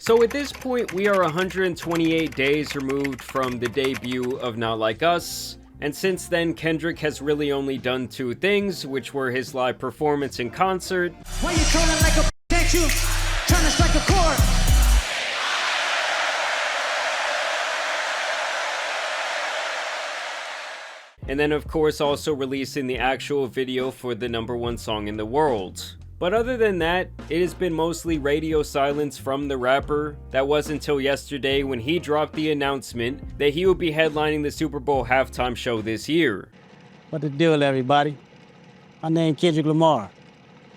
So at this point, we are 128 days removed from the debut of Not Like Us, and since then, Kendrick has really only done two things, which were his live performance in concert. Why you trolling like a can't you? Trying to strike a chord. And then of course also releasing the actual video for the #1 song in the world. But other than that, it has been mostly radio silence from the rapper. That was until yesterday when he dropped the announcement that he would be headlining the Super Bowl halftime show this year. What the deal, everybody? My name Kendrick Lamar,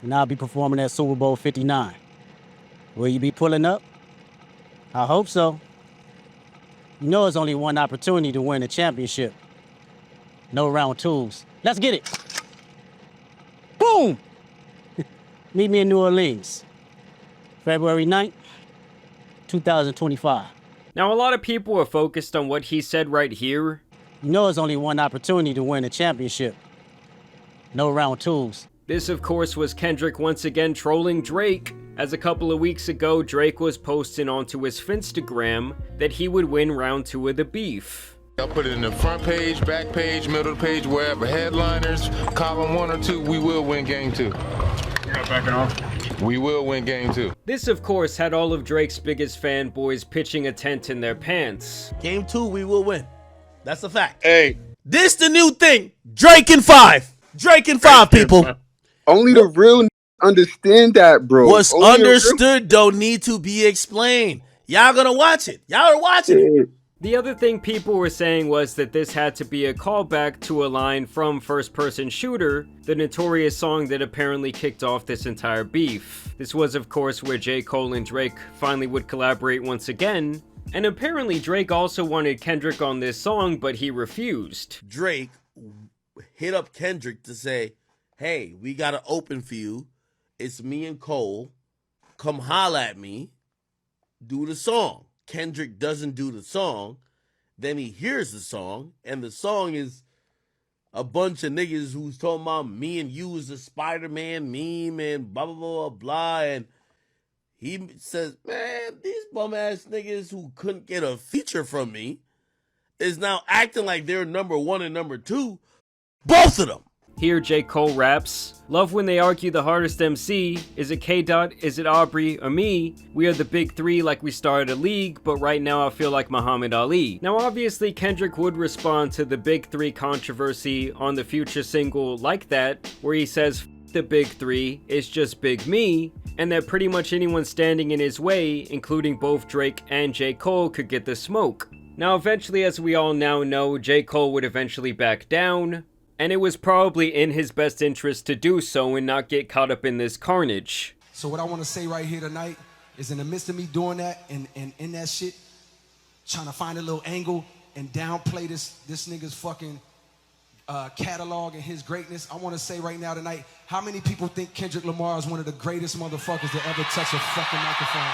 and I'll be performing at Super Bowl 59. Will you be pulling up? I hope so. You know it's only one opportunity to win a championship. No round twos. Let's get it. Boom! Meet me in New Orleans, February 9th, 2025. Now a lot of people are focused on what he said right here. You know it's only one opportunity to win a championship. No round twos. This of course was Kendrick once again trolling Drake, as a couple of weeks ago Drake was posting onto his Finstagram that he would win round 2 of the beef. I'll put it in the front page, back page, middle of the page, wherever. Headliners, column 1 or 2, we will win game 2. You're not backing off? We will win game 2. This of course had all of Drake's biggest fanboys pitching a tent in their pants. Game 2, we will win. That's a fact. Hey. This the new thing. Drake in 5. Drake in 5, people. Only the real understand that, bro. What's Only understood don't need to be explained. Y'all gonna watch it. Y'all are watching it. The other thing people were saying was that this had to be a callback to a line from First Person Shooter, the notorious song that apparently kicked off this entire beef. This was of course where J. Cole and Drake finally would collaborate once again, and apparently Drake also wanted Kendrick on this song, but he refused. Drake hit up Kendrick to say, hey, we got an open for you. It's me and Cole. Come holla at me. Do the song. Kendrick doesn't do the song. Then he hears the song, and the song is a bunch of niggas who's talking about me and you is the Spider-Man meme and blah, blah, blah, blah. And he says, man, these bum-ass niggas who couldn't get a feature from me is now acting like they're #1 and #2. Both of them. Here J. Cole raps, love when they argue the hardest MC, is it K-Dot, is it Aubrey, or me? We are the big 3 like we started a league, but right now I feel like Muhammad Ali. Now obviously Kendrick would respond to the big 3 controversy on the Future single Like That, where he says the big 3 is just big me, and that pretty much anyone standing in his way, including both Drake and J. Cole, could get the smoke. Now eventually, as we all now know, J. Cole would eventually back down, and it was probably in his best interest to do so and not get caught up in this carnage. So what I want to say right here tonight is in the midst of me doing that and in that shit, trying to find a little angle and downplay this nigga's fucking catalog and his greatness, I want to say right now tonight, how many people think Kendrick Lamar is one of the greatest motherfuckers to ever touch a fucking microphone?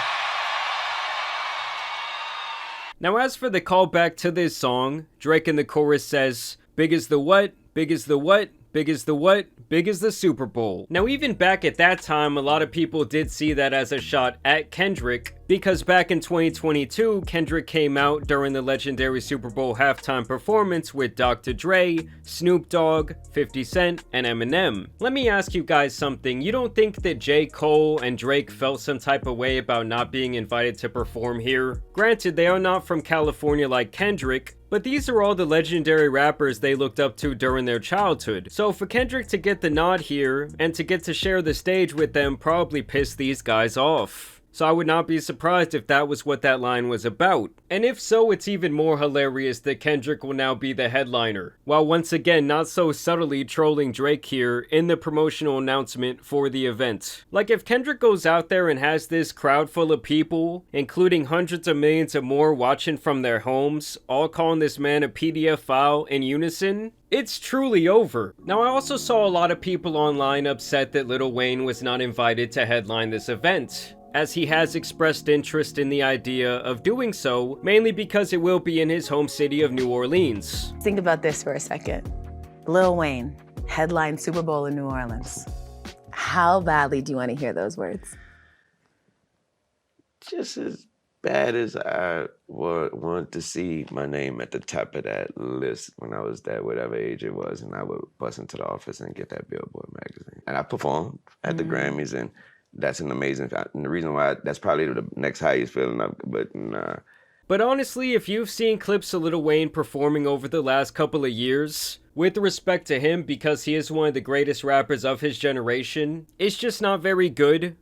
Now as for the callback to this song, Drake in the chorus says, big as the what? Big as the what? Big as the what? Big as the Super Bowl. Now even back at that time, a lot of people did see that as a shot at Kendrick, because back in 2022, Kendrick came out during the legendary Super Bowl halftime performance with Dr. Dre, Snoop Dogg, 50 Cent, and Eminem. Let me ask you guys something. You don't think that J. Cole and Drake felt some type of way about not being invited to perform here? Granted, they are not from California like Kendrick, but these are all the legendary rappers they looked up to during their childhood. So for Kendrick to get the nod here, and to get to share the stage with them probably pissed these guys off. So I would not be surprised if that was what that line was about. And if so, it's even more hilarious that Kendrick will now be the headliner, while once again not so subtly trolling Drake here in the promotional announcement for the event. Like if Kendrick goes out there and has this crowd full of people, including hundreds of millions or more watching from their homes, all calling this man a PDF file in unison, it's truly over. Now I also saw a lot of people online upset that Lil Wayne was not invited to headline this event, as he has expressed interest in the idea of doing so, mainly because it will be in his home city of New Orleans. Think about this for a second. Lil Wayne, headline Super Bowl in New Orleans. How badly do you want to hear those words? Just as bad as I would want to see my name at the top of that list when I was that whatever age it was, and I would bust into the office and get that Billboard magazine. And I performed at the Grammys, and that's an amazing, and the reason why, that's probably the next highest feeling, but nah. But honestly, if you've seen clips of Lil Wayne performing over the last couple of years, with respect to him because he is one of the greatest rappers of his generation, it's just not very good.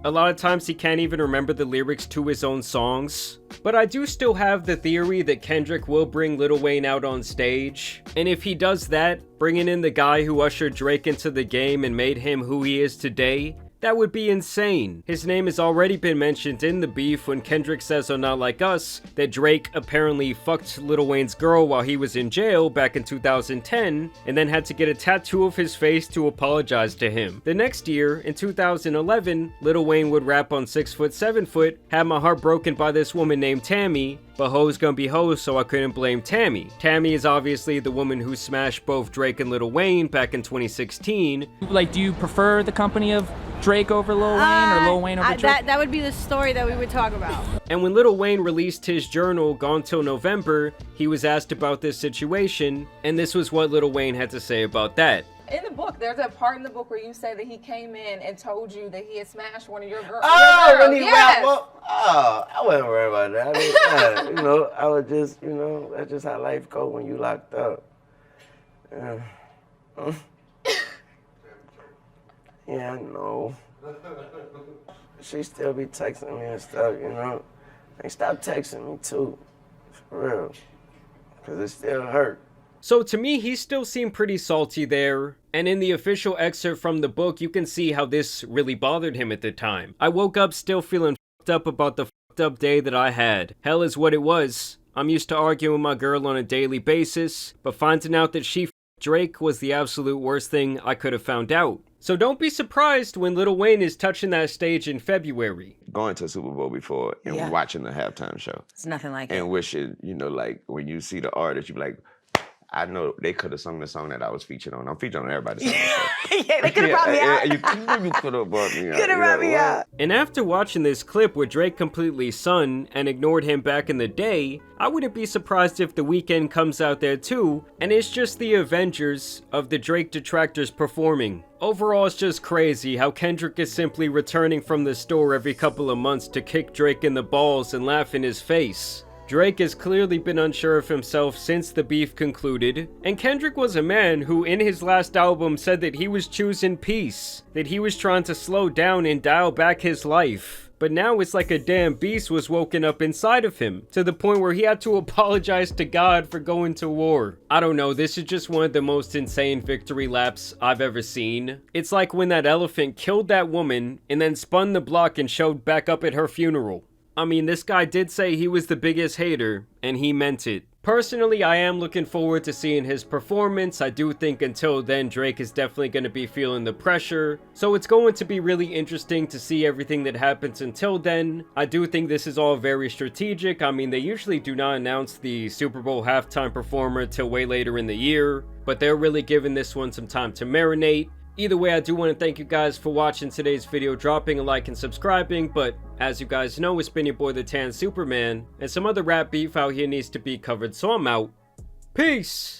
A lot of times he can't even remember the lyrics to his own songs. But I do still have the theory that Kendrick will bring Lil Wayne out on stage. And if he does that, bringing in the guy who ushered Drake into the game and made him who he is today, that would be insane. His name has already been mentioned in the beef when Kendrick says on Not Like Us that Drake apparently fucked Lil Wayne's girl while he was in jail back in 2010 and then had to get a tattoo of his face to apologize to him. The next year, in 2011, Lil Wayne would rap on 6 Foot 7 Foot, Had My Heart Broken by This Woman Named Tammy, but hoes gonna be hoes, so I couldn't blame Tammy. Tammy is obviously the woman who smashed both Drake and Lil Wayne back in 2016. Like, do you prefer the company of Drake over Lil Wayne or Lil Wayne over Drake? That would be the story that we would talk about. And when Lil Wayne released his journal, Gone Till November, he was asked about this situation, and this was what Lil Wayne had to say about that. In the book, there's a part in the book where you say that he came in and told you that he had smashed one of your girls. Oh, when he rapped up? Oh, I wasn't worried about that. I mean, you know, I was just, you know, that's just how life go when you locked up. Yeah, I know. She still be texting me and stuff, you know. They stop texting me too, for real, because it still hurt. So to me, he still seemed pretty salty there, and in the official excerpt from the book, you can see how this really bothered him at the time. I woke up still feeling fucked up about the fucked up day that I had. Hell is what it was. I'm used to arguing with my girl on a daily basis, but finding out that she fucked Drake was the absolute worst thing I could have found out. So don't be surprised when Lil Wayne is touching that stage in February. Going to a Super Bowl before and watching the halftime show. It's nothing like it. And wishing, you know, like when you see the artist, you be like, I know they could have sung the song that I was featured on. I'm featured on everybody's song. Yeah, they could have brought me out. You could have brought me out. Could have brought me out. And after watching this clip where Drake completely sunned and ignored him back in the day, I wouldn't be surprised if The Weeknd comes out there too, and it's just the Avengers of the Drake detractors performing. Overall, it's just crazy how Kendrick is simply returning from the store every couple of months to kick Drake in the balls and laugh in his face. Drake has clearly been unsure of himself since the beef concluded, and Kendrick was a man who in his last album said that he was choosing peace, that he was trying to slow down and dial back his life. But now it's like a damn beast was woken up inside of him, to the point where he had to apologize to God for going to war. I don't know, this is just one of the most insane victory laps I've ever seen. It's like when that elephant killed that woman and then spun the block and showed back up at her funeral. I mean, this guy did say he was the biggest hater, and he meant it. Personally, I am looking forward to seeing his performance. I do think until then, Drake is definitely going to be feeling the pressure. So it's going to be really interesting to see everything that happens until then. I do think this is all very strategic. I mean, they usually do not announce the Super Bowl halftime performer till way later in the year, but they're really giving this one some time to marinate. Either way, I do want to thank you guys for watching today's video, dropping a like and subscribing, but as you guys know, it's been your boy the Tan Superman, and some other rap beef out here needs to be covered, so I'm out. Peace!